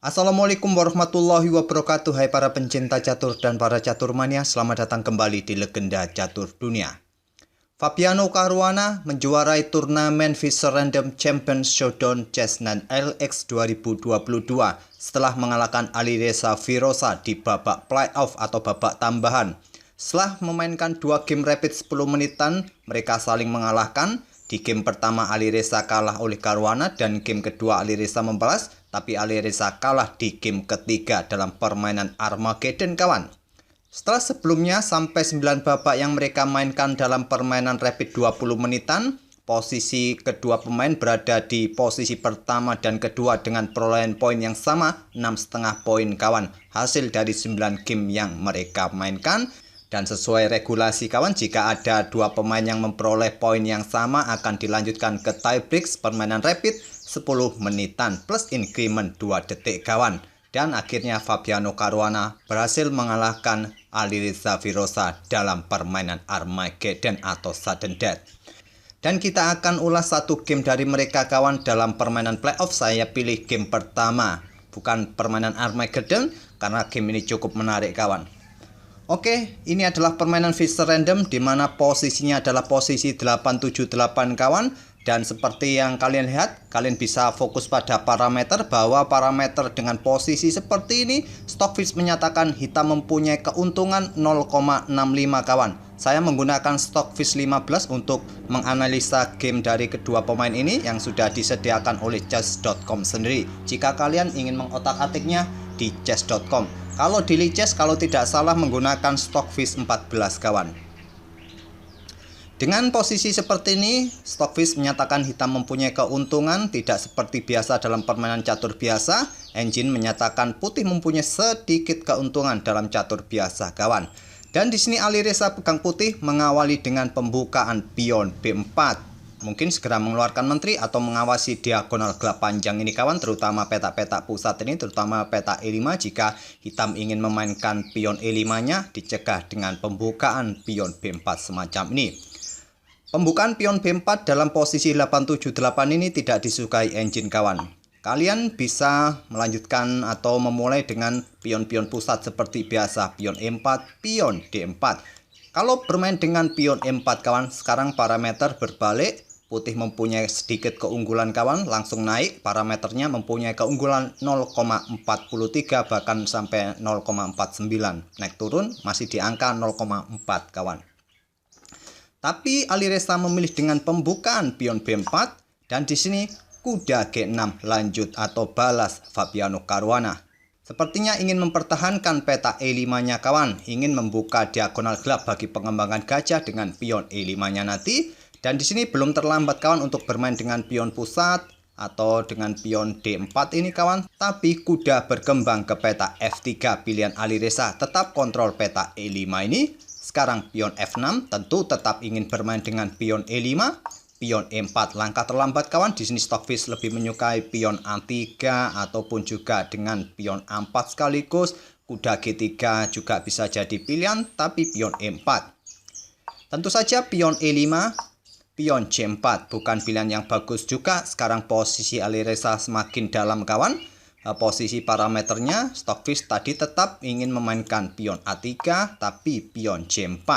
Assalamualaikum warahmatullahi wabarakatuh. Hai para pencinta catur dan para caturmania, selamat datang kembali di Legenda Catur Dunia. Fabiano Caruana menjuarai turnamen Fischer Random Champions Showdown Chessnan LX 2022 setelah mengalahkan Alireza Firoza di babak playoff atau babak tambahan. Setelah memainkan 2 game rapid 10 menitan, mereka saling mengalahkan. Di game pertama Alireza kalah oleh Caruana dan game kedua Alireza membalas, tapi Alireza kalah di game ketiga dalam permainan Armageddon kawan. Setelah sebelumnya sampai 9 babak yang mereka mainkan dalam permainan rapid 20 menitan, posisi kedua pemain berada di posisi pertama dan kedua dengan perolehan poin yang sama, 6,5 poin kawan, hasil dari 9 game yang mereka mainkan. Dan sesuai regulasi kawan, jika ada 2 pemain yang memperoleh poin yang sama akan dilanjutkan ke tiebreak permainan rapid 10 menitan plus increment 2 detik kawan. Dan akhirnya Fabiano Caruana berhasil mengalahkan Alireza Firoza dalam permainan Armageddon atau Sudden Death. Dan kita akan ulas 1 game dari mereka kawan dalam permainan playoff. Saya pilih game pertama, bukan permainan Armageddon, karena game ini cukup menarik kawan. Oke, ini adalah permainan Fischer Random di mana posisinya adalah posisi 878 kawan. Dan seperti yang kalian lihat, kalian bisa fokus pada parameter bahwa parameter dengan posisi seperti ini, Stockfish menyatakan hitam mempunyai keuntungan 0,65 kawan. Saya menggunakan Stockfish 15 untuk menganalisa game dari kedua pemain ini yang sudah disediakan oleh chess.com sendiri. Jika kalian ingin mengotak-atiknya di chess.com. Kalau di Lichess, kalau tidak salah menggunakan Stockfish 14 kawan. Dengan posisi seperti ini, Stockfish menyatakan hitam mempunyai keuntungan, tidak seperti biasa dalam permainan catur biasa. Engine menyatakan putih mempunyai sedikit keuntungan dalam catur biasa kawan. Dan di sini Alireza pegang putih mengawali dengan pembukaan pion B4. Mungkin segera mengeluarkan menteri atau mengawasi diagonal gelap panjang ini kawan, terutama petak-petak pusat ini, terutama petak E5. Jika hitam ingin memainkan pion E5-nya, dicegah dengan pembukaan pion B4 semacam ini. Pembukaan pion B4 dalam posisi 878 ini tidak disukai engine kawan. Kalian bisa melanjutkan atau memulai dengan pion-pion pusat seperti biasa, pion E4, pion D4. Kalau bermain dengan pion E4 kawan, sekarang parameter berbalik. Putih mempunyai sedikit keunggulan kawan, langsung naik. Parameternya mempunyai keunggulan 0,43 bahkan sampai 0,49. Naik turun masih di angka 0,4 kawan. Tapi Alireza memilih dengan pembukaan pion B4 dan di sini kuda G6 lanjut atau balas Fabiano Caruana. Sepertinya ingin mempertahankan peta E5-nya kawan, ingin membuka diagonal gelap bagi pengembangan gajah dengan pion E5-nya nanti. Dan di sini belum terlambat kawan untuk bermain dengan pion pusat atau dengan pion D4 ini kawan. Tapi kuda berkembang ke peta F3 pilihan Alireza, tetap kontrol peta E5 ini. Sekarang pion F6 tentu tetap ingin bermain dengan pion E5. Pion E4 langkah terlambat kawan. Di sini Stockfish lebih menyukai pion A3 ataupun juga dengan pion A4 sekaligus. Kuda G3 juga bisa jadi pilihan, tapi pion E4. Tentu saja pion E5. Pion C4 bukan pilihan yang bagus juga. Sekarang posisi Alireza semakin dalam kawan. Posisi parameternya Stockfish tadi tetap ingin memainkan pion A3 tapi pion C4.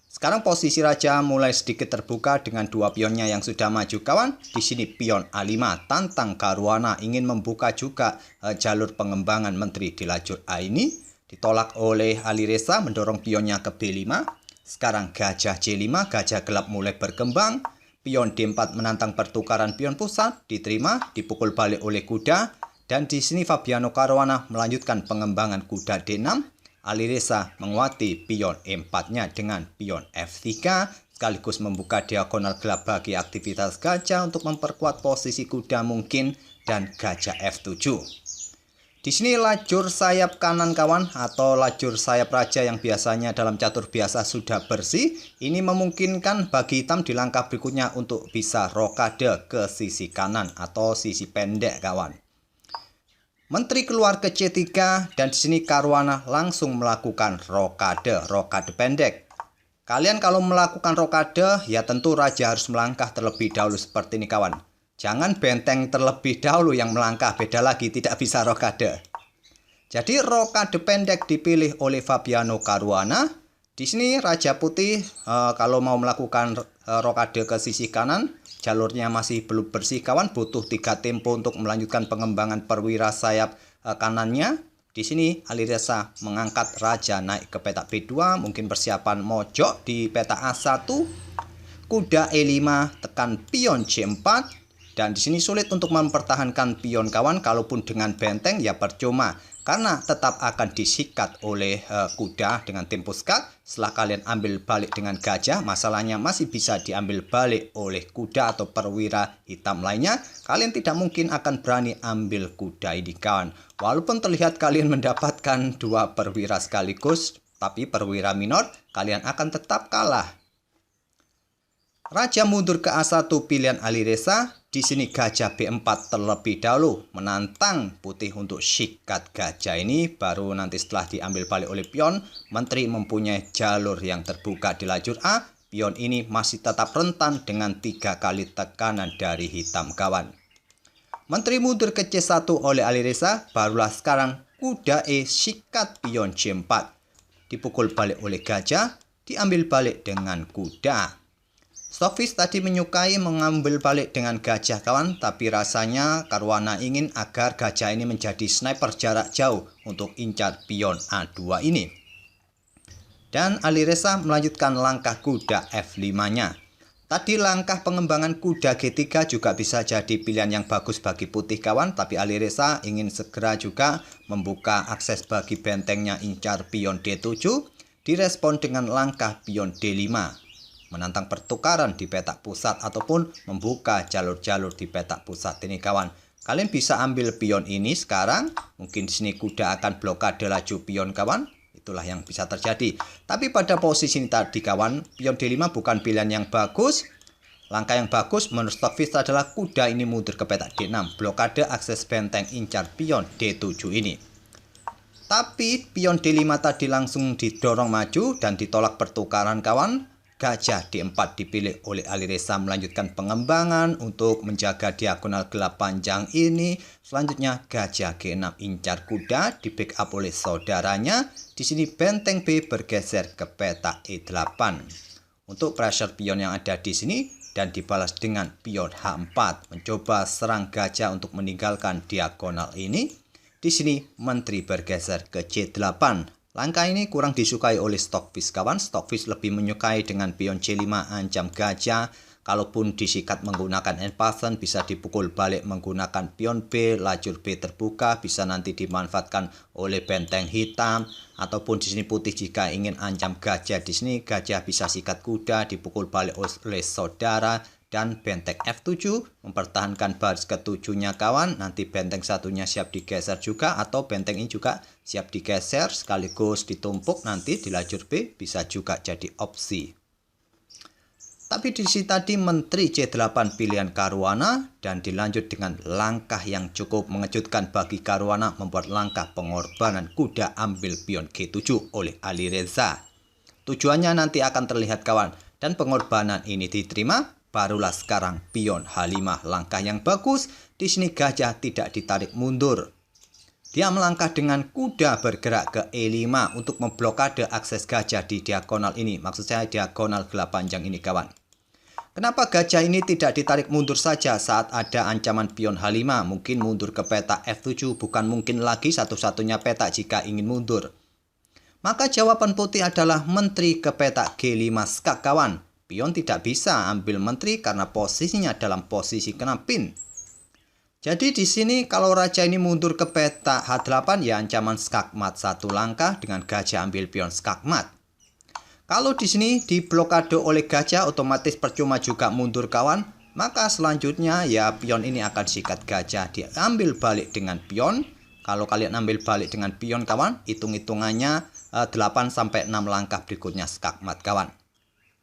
Sekarang posisi raja mulai sedikit terbuka dengan 2 pionnya yang sudah maju kawan. Di sini pion A5 tantang Caruana ingin membuka juga jalur pengembangan menteri di lajur A ini. Ditolak oleh Alireza mendorong pionnya ke B5. Sekarang gajah C5, gajah gelap mulai berkembang. Pion D4 menantang pertukaran pion pusat, diterima, dipukul balik oleh kuda. Dan di sini Fabiano Caruana melanjutkan pengembangan kuda D6. Alireza menguati pion E4-nya dengan pion F3, sekaligus membuka diagonal gelap bagi aktivitas gajah untuk memperkuat posisi kuda mungkin, dan gajah F7. Di sini lajur sayap kanan kawan atau lajur sayap raja yang biasanya dalam catur biasa sudah bersih. Ini memungkinkan bagi hitam di langkah berikutnya untuk bisa rokade ke sisi kanan atau sisi pendek kawan. Menteri keluar ke C3 dan di sini Caruana langsung melakukan rokade pendek. Kalian kalau melakukan rokade ya tentu raja harus melangkah terlebih dahulu seperti ini kawan. Jangan benteng terlebih dahulu yang melangkah, beda lagi, tidak bisa rokade. Jadi rokade pendek dipilih oleh Fabiano Caruana. Di sini Raja Putih kalau mau melakukan rokade ke sisi kanan, jalurnya masih belum bersih kawan, butuh 3 tempo untuk melanjutkan pengembangan perwira sayap kanannya. Di sini Alireza mengangkat raja naik ke petak B2, mungkin persiapan mojok di petak A1. Kuda E5 tekan pion C4. Dan di sini sulit untuk mempertahankan pion kawan, kalaupun dengan benteng ya percuma. Karena tetap akan disikat oleh kuda dengan tempo skat. Setelah kalian ambil balik dengan gajah, masalahnya masih bisa diambil balik oleh kuda atau perwira hitam lainnya. Kalian tidak mungkin akan berani ambil kuda ini kawan. Walaupun terlihat kalian mendapatkan 2 perwira sekaligus, tapi perwira minor, kalian akan tetap kalah. Raja mundur ke A1 pilihan Alireza. Di sini gajah B4 terlebih dahulu menantang putih untuk sikat gajah ini. Baru nanti setelah diambil balik oleh pion, menteri mempunyai jalur yang terbuka di lajur A. Pion ini masih tetap rentan dengan 3 kali tekanan dari hitam kawan. Menteri mundur ke C1 oleh Alireza. Barulah sekarang kuda E sikat pion C4. Dipukul balik oleh gajah, diambil balik dengan kuda. Stockfish tadi menyukai mengambil balik dengan gajah kawan, tapi rasanya Caruana ingin agar gajah ini menjadi sniper jarak jauh untuk incar pion A2 ini. Dan Alireza melanjutkan langkah kuda F5-nya. Tadi langkah pengembangan kuda G3 juga bisa jadi pilihan yang bagus bagi putih kawan, tapi Alireza ingin segera juga membuka akses bagi bentengnya incar pion D7, direspon dengan langkah pion D5. Menantang pertukaran di petak pusat ataupun membuka jalur-jalur di petak pusat ini kawan. Kalian bisa ambil pion ini sekarang, mungkin di sini kuda akan blokade laju pion kawan. Itulah yang bisa terjadi. Tapi pada posisi ini tadi kawan, pion D5 bukan pilihan yang bagus. Langkah yang bagus menurut Stockfish adalah kuda ini mundur ke petak D6, blokade akses benteng incar pion D7 ini. Tapi pion D5 tadi langsung didorong maju dan ditolak pertukaran kawan. Gajah D4 dipilih oleh Alireza melanjutkan pengembangan untuk menjaga diagonal gelap panjang ini. Selanjutnya gajah G6 incar kuda di backup oleh saudaranya. Di sini benteng B bergeser ke petak E8 untuk pressure pion yang ada di sini dan dibalas dengan pion H4 mencoba serang gajah untuk meninggalkan diagonal ini. Di sini menteri bergeser ke C8. Langkah ini kurang disukai oleh Stockfish kawan. Stockfish lebih menyukai dengan pion C5 ancam gajah. Kalaupun disikat menggunakan end pattern, bisa dipukul balik menggunakan pion B, lajur B terbuka, bisa nanti dimanfaatkan oleh benteng hitam. Ataupun di sini putih jika ingin ancam gajah, di sini gajah bisa sikat kuda, dipukul balik oleh saudara. Dan benteng F7 mempertahankan baris ke-7-nya kawan. Nanti benteng satunya siap digeser juga, atau benteng ini juga siap digeser sekaligus ditumpuk nanti di lajur B, bisa juga jadi opsi. Tapi di sini tadi menteri C8 pilihan Caruana dan dilanjut dengan langkah yang cukup mengejutkan bagi Caruana, membuat langkah pengorbanan kuda ambil pion G7 oleh Alireza. Tujuannya nanti akan terlihat kawan, dan pengorbanan ini diterima. Barulah sekarang pion H5, langkah yang bagus. Di sini gajah tidak ditarik mundur. Dia melangkah dengan kuda bergerak ke E5 untuk memblokade akses gajah di diagonal ini. Maksud saya diagonal gelap panjang ini kawan. Kenapa gajah ini tidak ditarik mundur saja saat ada ancaman pion H5? Mungkin mundur ke petak F7 bukan mungkin lagi satu-satunya petak jika ingin mundur. Maka jawaban putih adalah menteri ke petak G5 skak kawan. Pion tidak bisa ambil menteri karena posisinya dalam posisi kena pin. Jadi di sini kalau raja ini mundur ke petak H8 ya ancaman skakmat 1 langkah dengan gajah ambil pion skakmat. Kalau di sini diblokade oleh gajah otomatis percuma juga mundur kawan. Maka selanjutnya ya pion ini akan sikat gajah, diambil balik dengan pion. Kalau kalian ambil balik dengan pion kawan, hitung-hitungannya 8 sampai 6 langkah berikutnya skakmat kawan.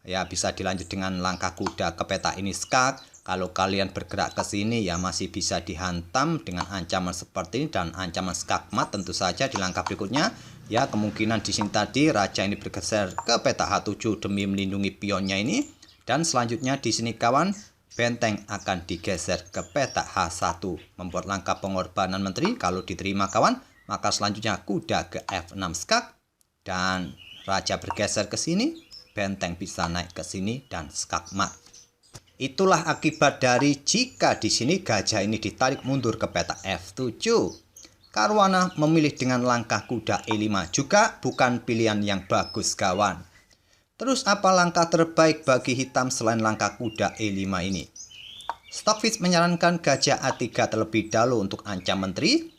Ya bisa dilanjut dengan langkah kuda ke petak ini skak. Kalau kalian bergerak ke sini ya masih bisa dihantam dengan ancaman seperti ini dan ancaman skakmat tentu saja di langkah berikutnya. Ya kemungkinan di sini tadi raja ini bergeser ke petak H7 demi melindungi pionnya ini. Dan selanjutnya di sini kawan benteng akan digeser ke petak H1, membuat langkah pengorbanan menteri. Kalau diterima kawan, maka selanjutnya kuda ke F6 skak, dan raja bergeser ke sini, benteng bisa naik ke sini dan skak mat. Itulah akibat dari jika di sini gajah ini ditarik mundur ke petak F7. Caruana memilih dengan langkah kuda E5, juga bukan pilihan yang bagus kawan. Terus apa langkah terbaik bagi hitam selain langkah kuda E5 ini? Stockfish menyarankan gajah A3 terlebih dahulu untuk ancam menteri.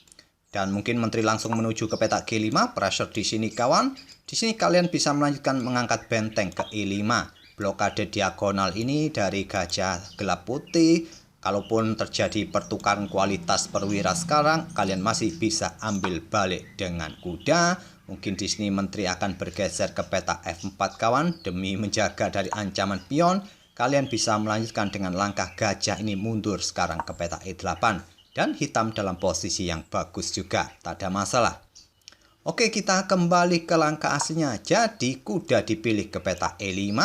Dan mungkin menteri langsung menuju ke petak G5, pressure di sini kawan. Di sini kalian bisa melanjutkan mengangkat benteng ke E5. Blokade diagonal ini dari gajah gelap putih. Kalaupun terjadi pertukaran kualitas perwira sekarang, kalian masih bisa ambil balik dengan kuda. Mungkin di sini menteri akan bergeser ke petak F4 kawan. Demi menjaga dari ancaman pion, kalian bisa melanjutkan dengan langkah gajah ini mundur sekarang ke petak E8. Dan hitam dalam posisi yang bagus juga, tak ada masalah. Oke, kita kembali ke langkah aslinya. Jadi kuda dipilih ke petak E5.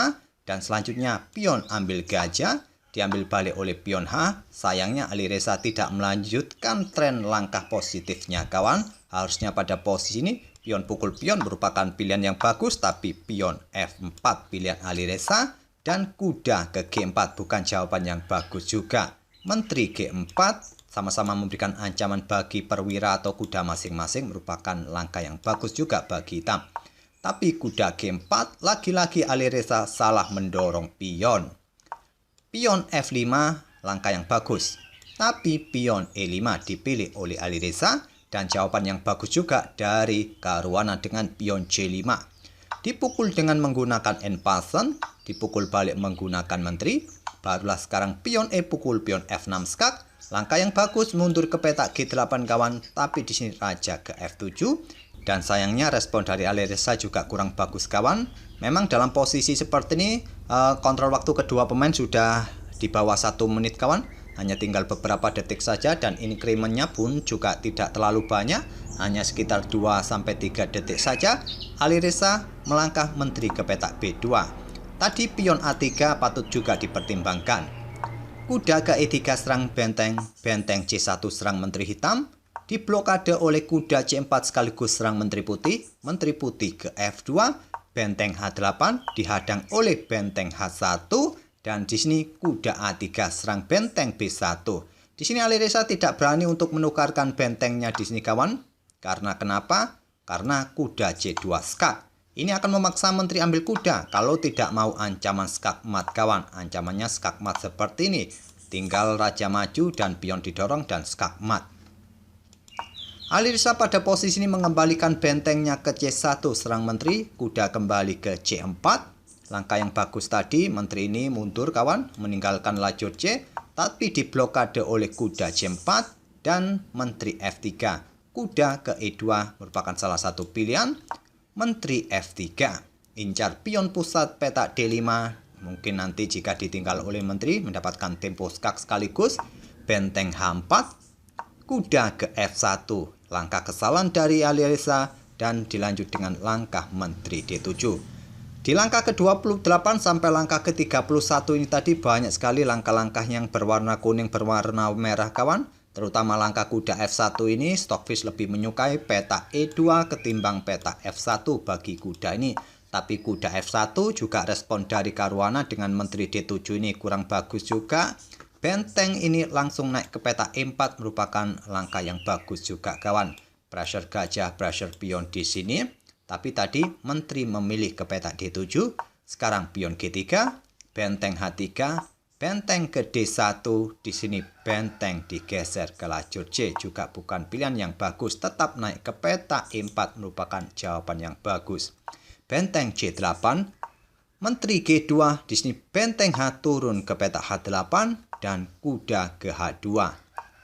Dan selanjutnya pion ambil gajah. Diambil balik oleh pion H. Sayangnya Alireza tidak melanjutkan tren langkah positifnya kawan. Harusnya pada posisi ini pion pukul pion merupakan pilihan yang bagus, tapi pion F4 pilihan Alireza dan kuda ke G4 bukan jawaban yang bagus juga. Menteri G4 sama-sama memberikan ancaman bagi perwira atau kuda masing-masing, merupakan langkah yang bagus juga bagi hitam. Tapi kuda G4 lagi-lagi Alireza salah mendorong pion. Pion F5 langkah yang bagus, tapi pion E5 dipilih oleh Alireza dan jawaban yang bagus juga dari Caruana dengan pion C5. Dipukul dengan menggunakan en-passant, dipukul balik menggunakan menteri, barulah sekarang pion E pukul pion F6 skak. Langkah yang bagus mundur ke petak G8 kawan, tapi di sini raja ke F7. Dan sayangnya respon dari Alireza juga kurang bagus kawan. Memang dalam posisi seperti ini kontrol waktu kedua pemain sudah di bawah 1 menit kawan. Hanya tinggal beberapa detik saja dan incrementnya pun juga tidak terlalu banyak. Hanya sekitar 2-3 detik saja. Alireza melangkah menteri ke petak B2. Tadi pion A3 patut juga dipertimbangkan. Kuda ke E3 serang benteng, benteng C1 serang menteri hitam. Diblokade oleh kuda C4 sekaligus serang menteri putih ke F2, benteng H8 dihadang oleh benteng H1 dan di sini kuda A3 serang benteng B1. Di sini Alireza tidak berani untuk menukarkan bentengnya di sini kawan. Karena kenapa? Karena kuda C2 skak. Ini akan memaksa menteri ambil kuda kalau tidak mau ancaman skak mat kawan. Ancamannya skak mat seperti ini. Tinggal raja maju dan pion didorong dan skak mat. Alireza pada posisi ini mengembalikan bentengnya ke C1 serang menteri, kuda kembali ke C4. Langkah yang bagus tadi, menteri ini mundur kawan, meninggalkan lajur C, tapi diblokade oleh kuda C4 dan menteri F3. Kuda ke E2 merupakan salah satu pilihan, menteri F3. Incar pion pusat petak D5, mungkin nanti jika ditinggal oleh menteri mendapatkan tempo skak sekaligus, benteng H4. Kuda ke F1, langkah kesalahan dari Alireza dan dilanjut dengan langkah menteri D7. Di langkah ke-28 sampai langkah ke-31 ini tadi banyak sekali langkah-langkah yang berwarna kuning, berwarna merah kawan. Terutama langkah kuda F1 ini, Stockfish lebih menyukai petak E2 ketimbang petak F1 bagi kuda ini. Tapi kuda F1 juga respon dari Caruana dengan menteri D7 ini kurang bagus juga. Benteng ini langsung naik ke petak E4 merupakan langkah yang bagus juga kawan. Pressure gajah, pressure pion di sini. Tapi tadi menteri memilih ke petak D7. Sekarang pion G3, benteng H3, benteng ke D1. Di sini benteng digeser ke lajur C, juga bukan pilihan yang bagus. Tetap naik ke petak E4 merupakan jawaban yang bagus. Benteng C8, menteri G2. Di sini benteng H turun ke petak H8. Dan kuda ke H2.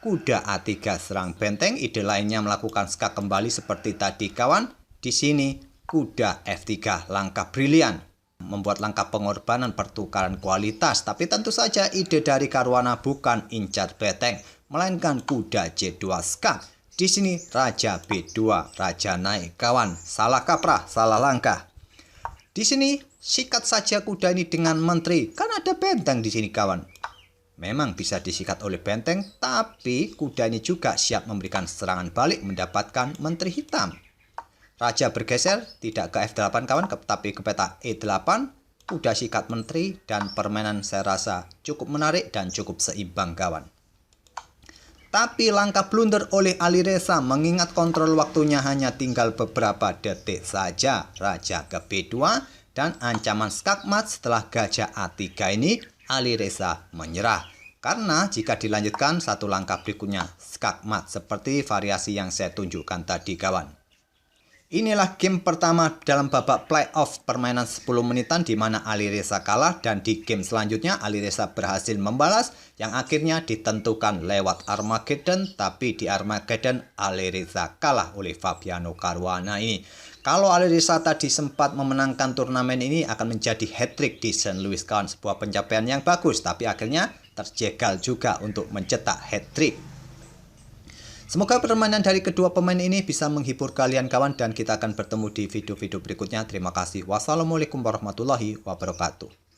Kuda A3 serang benteng, ide lainnya melakukan skak kembali seperti tadi kawan. Di sini kuda F3, langkah brilian. Membuat langkah pengorbanan pertukaran kualitas. Tapi tentu saja ide dari Caruana bukan incar benteng, melainkan kuda C2 skak. Di sini raja B2, raja naik kawan. Salah kaprah, salah langkah. Di sini sikat saja kuda ini dengan menteri. Kan ada benteng di sini kawan. memang bisa disikat oleh benteng, tapi kuda ini juga siap memberikan serangan balik mendapatkan menteri hitam. Raja bergeser, tidak ke F8 kawan, tapi ke peta E8. Kuda sikat menteri, dan permainan saya rasa cukup menarik dan cukup seimbang kawan. Tapi langkah blunder oleh Alireza mengingat kontrol waktunya hanya tinggal beberapa detik saja. Raja ke B2 dan ancaman skakmat setelah gajah A3 ini Alireza menyerah. Karena jika dilanjutkan satu langkah berikutnya skakmat seperti variasi yang saya tunjukkan tadi kawan. Inilah game pertama dalam babak playoff permainan 10 menitan di mana Alireza kalah, dan di game selanjutnya Alireza berhasil membalas yang akhirnya ditentukan lewat Armageddon, tapi di Armageddon Alireza kalah oleh Fabiano Caruana ini. Kalau Alireza tadi sempat memenangkan turnamen ini akan menjadi hat-trick di St. Louis kawan, sebuah pencapaian yang bagus, tapi akhirnya terjegal juga untuk mencetak hat-trick. Semoga permainan dari kedua pemain ini bisa menghibur kalian kawan, dan kita akan bertemu di video-video berikutnya. Terima kasih. Wassalamualaikum warahmatullahi wabarakatuh.